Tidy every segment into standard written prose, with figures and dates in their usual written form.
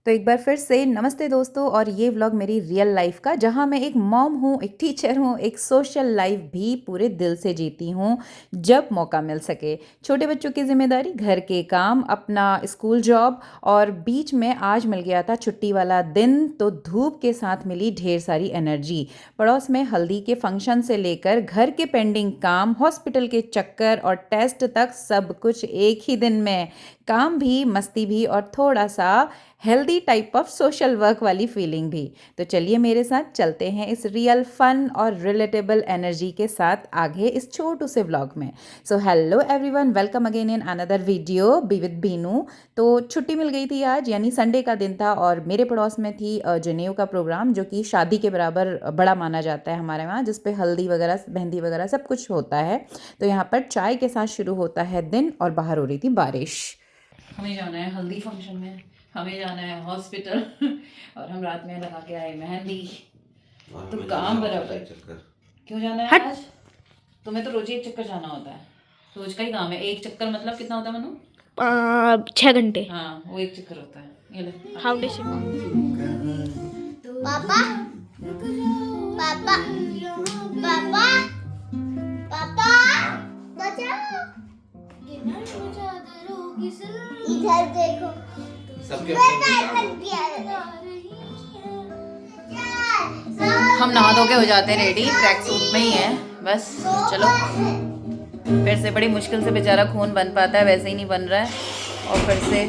तो एक बार फिर से नमस्ते दोस्तों। और ये व्लॉग मेरी रियल लाइफ का, जहाँ मैं एक मॉम हूँ, एक टीचर हूँ, एक सोशल लाइफ भी पूरे दिल से जीती हूँ जब मौका मिल सके। छोटे बच्चों की जिम्मेदारी, घर के काम, अपना स्कूल जॉब, और बीच में आज मिल गया था छुट्टी वाला दिन, तो धूप के साथ मिली ढेर सारी एनर्जी। पड़ोस में हल्दी के फंक्शन से लेकर घर के पेंडिंग काम, हॉस्पिटल के चक्कर और टेस्ट तक, सब कुछ एक ही दिन में। काम भी, मस्ती भी, और थोड़ा सा healthy type of social work वाली फीलिंग भी। तो चलिए मेरे साथ चलते हैं इस रियल फन और रिलेटेबल एनर्जी के साथ आगे इस छोटू से व्लॉग में। So hello everyone, welcome again in another video be with Binu. तो छुट्टी मिल गई थी आज, यानी संडे का दिन था, और मेरे पड़ोस में थी जनेऊ का प्रोग्राम, जो कि शादी के बराबर बड़ा माना जाता है हमारे वहाँ, जिसपे हल्दी वगैरह, मेहंदी वगैरह सब कुछ होता है। तो यहाँ पर चाय के साथ शुरू होता है दिन, और बाहर हो रही थी बारिश। हमें जाना है हल्दी फंक्शन में, हमें जाना है हॉस्पिटल और हम रात में लगा के आए मेहंदी। तो काम बराबर। क्यों जाना है आज? तुम्हें तो रोज एक चक्कर जाना होता है, रोज का ही काम है। एक चक्कर मतलब कितना होता है मनु? 6 घंटे। हाँ, वो एक चक्कर होता है। ये ले फाउंडेशन। पापा पापा पापा पापा बचाओ, इधर देखो, सबके हम नहा धो के हो जाते हैं रेडी, ट्रैक सूट में ही है बस। चलो, फिर से बड़ी मुश्किल से बेचारा खून बन पाता है, वैसे ही नहीं बन रहा है। और फिर से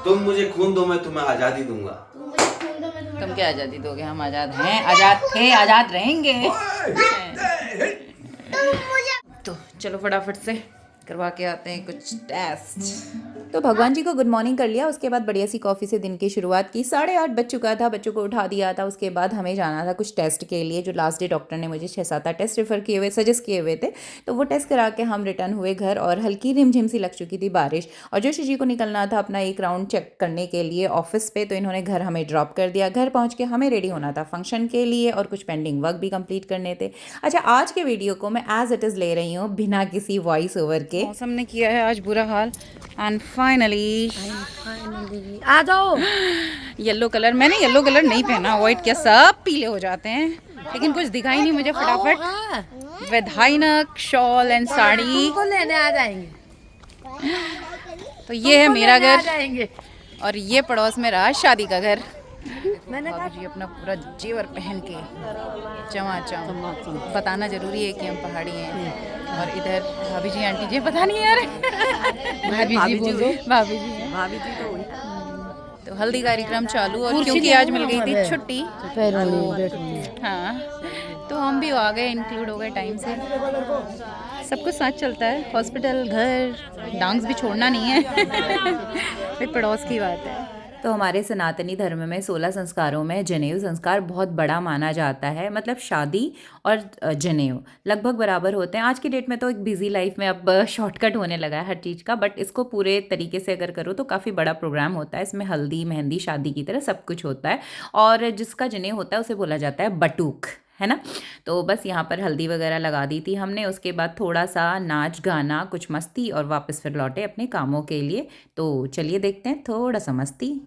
तुम मुझे खून दो, मैं तुम्हें आजादी दूंगा। तुम क्या आज़ादी दोगे? हम आज़ाद हैं, आज़ाद थे, आज़ाद रहेंगे। तो चलो फटाफट से करवा के आते हैं कुछ टेस्ट। तो भगवान जी को गुड मॉर्निंग कर लिया, उसके बाद बढ़िया सी कॉफ़ी से दिन की शुरुआत की। 8:30 बज चुका था, बच्चों को उठा दिया था। उसके बाद हमें जाना था कुछ टेस्ट के लिए, जो लास्ट डे डॉक्टर ने मुझे 6-7 टेस्ट रेफर किए हुए, सजेस्ट किए हुए थे। तो वो टेस्ट करा के हम रिटर्न हुए घर, और हल्की रिमझिम सी लग चुकी थी बारिश। और जोशी जी को निकलना था अपना एक राउंड चेक करने के लिए ऑफिस पे, तो इन्होंने घर हमें ड्रॉप कर दिया। घर पहुँच के हमें रेडी होना था फंक्शन के लिए, और कुछ पेंडिंग वर्क भी कंप्लीट करने थे। अच्छा, आज के वीडियो को मैं एज इट इज़ ले रही हूँ, बिना किसी वॉइस ओवर के। मौसम ने किया है आज बुरा हाल, एंड फाइनली आ जाओ। येलो कलर, मैंने येलो कलर नहीं पहना, अवॉइड किया, सब पीले हो जाते हैं, लेकिन कुछ दिखाई नहीं मुझे। फटाफट विद हाईनक, शॉल एंड साड़ी को लेने आ जाएंगे। तो ये है मेरा आ घर, जाएंगे। और ये पड़ोस में रहा शादी का घर। मैंने भाभी जी अपना पूरा जेवर पहन के चमाचम, बताना जरूरी है कि हम पहाड़ी हैं। और इधर भाभी जी, आंटी जी, पता नहीं यार भाभी जी बोल दो, भाभी जी तो हल्दी कार्यक्रम चालू, और क्योंकि आज मिल गई थी छुट्टी, हाँ, तो हम भी आ गए, इंक्लूड हो गए टाइम से। सब कुछ साथ चलता है, हॉस्पिटल, घर, डांस भी छोड़ना नहीं है भाई, पड़ोस की बात है। तो हमारे सनातनी धर्म में 16 संस्कारों में जनेऊ संस्कार बहुत बड़ा माना जाता है। मतलब शादी और जनेऊ लगभग बराबर होते हैं। आज की डेट में तो एक बिजी लाइफ में अब शॉर्टकट होने लगा है हर चीज़ का, बट इसको पूरे तरीके से अगर करो तो काफ़ी बड़ा प्रोग्राम होता है। इसमें हल्दी, मेहंदी, शादी की तरह सब कुछ होता है। और जिसका जनेऊ होता है उसे बोला जाता है बटूक, है ना। तो बस यहाँ पर हल्दी वगैरह लगा दी थी हमने। उसके बाद थोड़ा सा नाच गाना, कुछ मस्ती, और वापस फिर लौटे अपने कामों के लिए। तो चलिए देखते हैं थोड़ा सा मस्ती।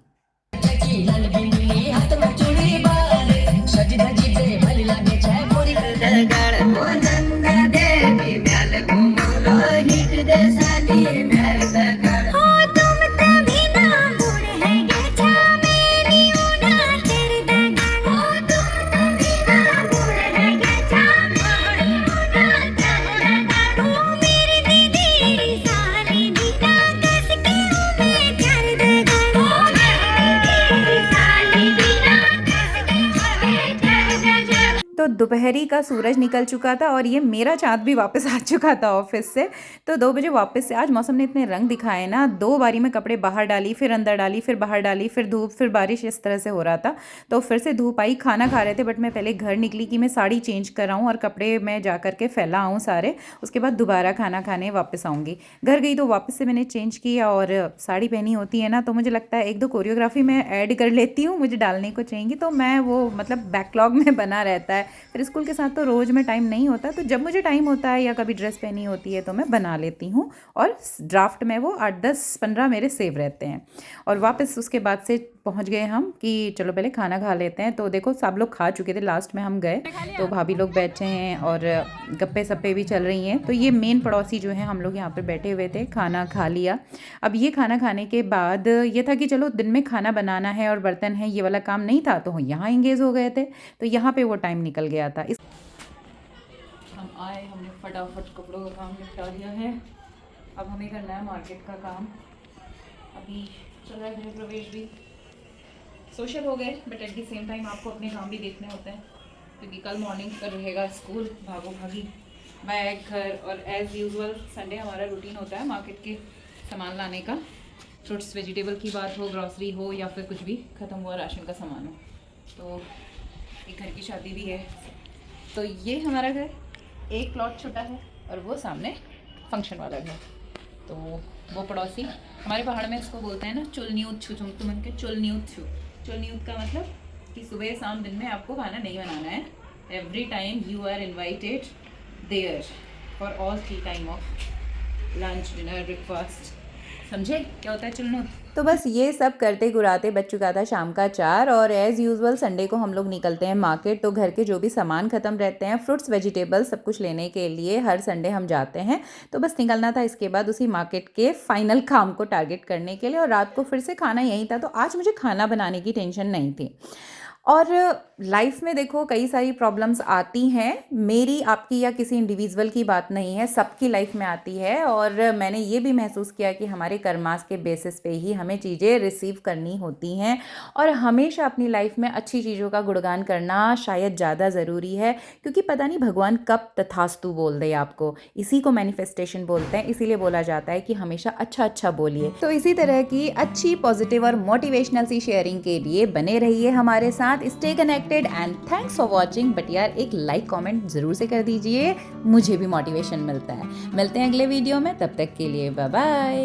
तो दोपहरी का सूरज निकल चुका था, और ये मेरा चाँद भी वापस आ चुका था ऑफिस से। तो 2 बजे वापस से, आज मौसम ने इतने रंग दिखाए ना, 2 बारी में कपड़े बाहर डाली, फिर अंदर डाली, फिर बाहर डाली, फिर धूप, फिर बारिश, इस तरह से हो रहा था। तो फिर से धूप आई। खाना खा रहे थे, बट मैं पहले घर निकली कि मैं साड़ी चेंज कराऊँ और कपड़े मैं जा करके फैला आऊँ सारे। उसके बाद दोबारा खाना खाने वापस आऊँगी। घर गई तो वापस से मैंने चेंज किया, और साड़ी पहनी होती है ना, तो मुझे लगता है 1-2 कोरियोग्राफी मैं ऐड कर लेती हूँ, मुझे डालने को चाहिए, तो मैं वो मतलब बैकलॉग में बना रहता है। फिर स्कूल के साथ तो रोज़ में टाइम नहीं होता, तो जब मुझे टाइम होता है या कभी ड्रेस पहनी होती है तो मैं बना लेती हूँ, और ड्राफ्ट में वो 8-10-15 मेरे सेव रहते हैं। और वापस उसके बाद से पहुँच गए हम कि चलो पहले खाना खा लेते हैं। तो देखो सब लोग खा चुके थे, लास्ट में हम गए तो भाभी लोग बैठे हैं और गप्पे सप्पे भी चल रही हैं। तो ये मेन पड़ोसी जो हैं, हम लोग यहाँ पे बैठे हुए थे, खाना खा लिया। अब ये खाना खाने के बाद ये था कि चलो दिन में खाना बनाना है और बर्तन है, ये वाला काम नहीं था, तो यहाँ इंगेज हो गए थे, तो यहाँ पे वो टाइम निकल गया था। हम आए, हमने फटाफट कपड़ों का काम निपटा लिया है। अब हमें करना है मार्केट का काम। अभी चल रहा है गृह प्रवेश भी, सोशल हो गए, but at the same time आपको अपने काम भी देखने होते हैं, क्योंकि कल मॉर्निंग का रहेगा स्कूल, भागो भागी बैग घर। और एज़ यूजुअल संडे हमारा रूटीन होता है मार्केट के सामान लाने का, फ्रूट्स वेजिटेबल की बात हो, ग्रॉसरी हो, या फिर कुछ भी ख़त्म हुआ राशन का सामान हो। तो एक घर की शादी भी है, तो ये हमारा घर, एक प्लॉट छोटा है और वो सामने फंक्शन वाला घर। तो वो पड़ोसी हमारे पहाड़ में इसको बोलते हैं ना, चुलनियूत छू, तुम के चुलनियूत छू। चुलनियूत का मतलब कि सुबह शाम दिन में आपको खाना नहीं बनाना है, every time you are invited there for all 3 time of lunch dinner breakfast. समझे क्या होता है चुलनूत? तो बस ये सब करते गुराते बज चुका था शाम का 4, और एज़ यूजुअल संडे को हम लोग निकलते हैं मार्केट। तो घर के जो भी सामान ख़त्म रहते हैं, फ्रूट्स वेजिटेबल्स सब कुछ लेने के लिए हर संडे हम जाते हैं। तो बस निकलना था इसके बाद उसी मार्केट के फाइनल काम को टारगेट करने के लिए, और रात को फिर से खाना यहीं था। तो आज मुझे खाना बनाने की टेंशन नहीं थी। और लाइफ में देखो कई सारी प्रॉब्लम्स आती हैं, मेरी आपकी या किसी इंडिविजुअल की बात नहीं है, सबकी लाइफ में आती है। और मैंने ये भी महसूस किया कि हमारे कर्मास के बेसिस पे ही हमें चीज़ें रिसीव करनी होती हैं, और हमेशा अपनी लाइफ में अच्छी चीज़ों का गुणगान करना शायद ज़्यादा ज़रूरी है, क्योंकि पता नहीं भगवान कब तथास्तु बोल दे आपको। इसी को मैनिफेस्टेशन बोलते हैं, इसीलिए बोला जाता है कि हमेशा अच्छा अच्छा बोलिए। तो इसी तरह की अच्छी पॉजिटिव और मोटिवेशनल सी शेयरिंग के लिए बने रहिए हमारे साथ। Stay connected and thanks for watching. But यार एक लाइक कमेंट जरूर से कर दीजिए, मुझे भी मोटिवेशन मिलता है। मिलते हैं अगले वीडियो में, तब तक के लिए बाय बाय।